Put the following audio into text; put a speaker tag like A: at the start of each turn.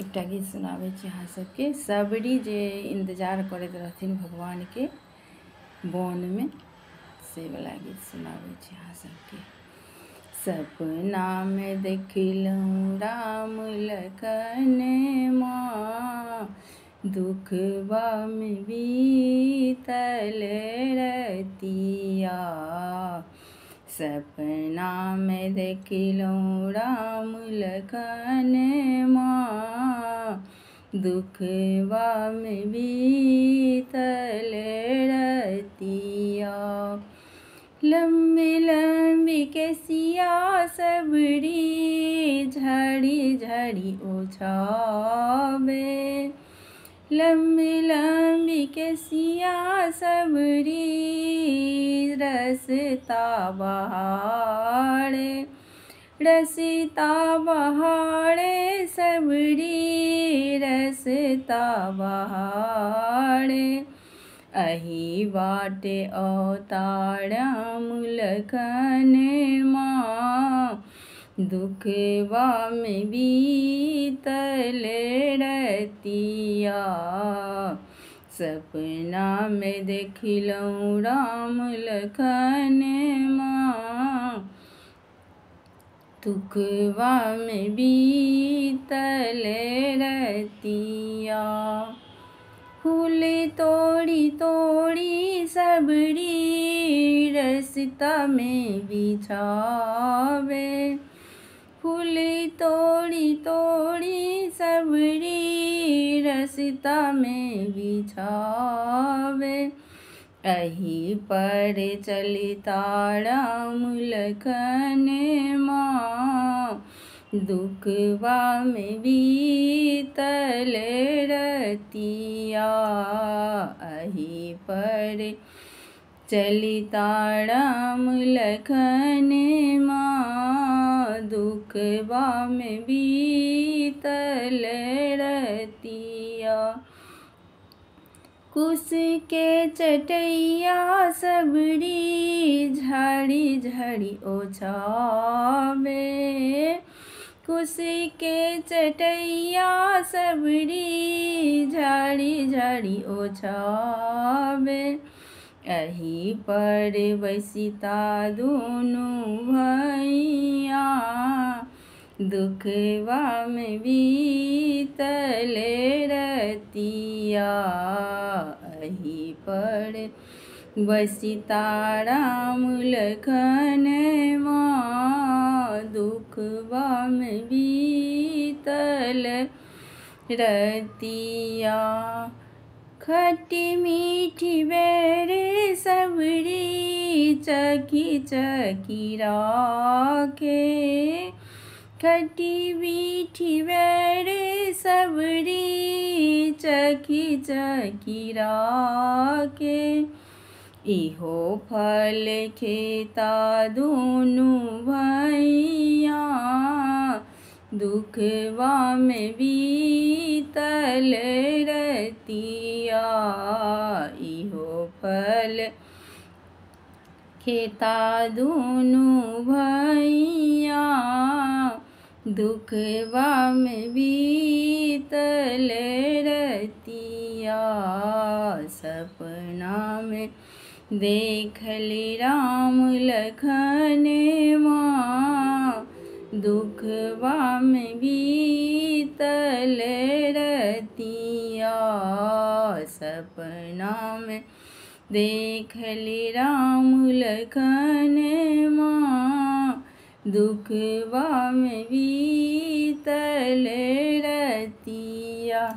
A: एकटा गीत सुनाबै छी अहाँ सबके। सबरी जे इंतजार करैत रहथिन भगवान के वन में, से वाला गीत सुनाबै छी अहाँ सबके। सपना में देखलहुँ राम लखन माँ, दुखबा में बीतल रतिया। सपना में देखलहुँ राम लखन माँ, दुखबा में बीतल रतिया। लम्बी लम्बी केसिया सबरी झड़ी झड़ी ओछावे। लम्बी लम्बी केसिया सबरी रसता बहारे। रसता बहारे सबरी रसता बहारे। अही बाटे अवतार लखन माँ, दुखबा में बीतल रतिया। सपना में देखलहुँ राम लखन माँ, दुखबा में बीतल रतिया। फूल तोड़ी तोड़ी सबरी रसता में बिछावे। फूल तोड़ी तोड़ी सबरी रसता में बिछावे। अही पर चलता राम लखन माँ, दुखबा में बीतल रतिया। अही पर चलता राम लखन माँ, दुखबा में बीतल रतिया। कुश के चटैया सबरी झड़ी झड़ी ओछावे। कुश के चटैया सबरी झड़ी झड़ी ओछावे। अही पर बसिता दुनू भैया, दुखबा में बीतल रतिया। अही पर बसिता राम लखन माँ, दुखबा में बीतल रतिया। खट्टी मीठी बेरे सबरी चकी चकी राखे। खट्टी मीठी बेरे सबरी चकी चकी राखे। इहो फल खेता दुनू भैया, दुखबा में बीतल रतिया। इहो फल खेता दुनू भैया, दुखबा में बीतल रतिया। सपना में देखली राम लखन माँ, दुखबा में बीतल रतिया। सपना में देखली राम लखन माँ, दुखबा में बीतल रतिया।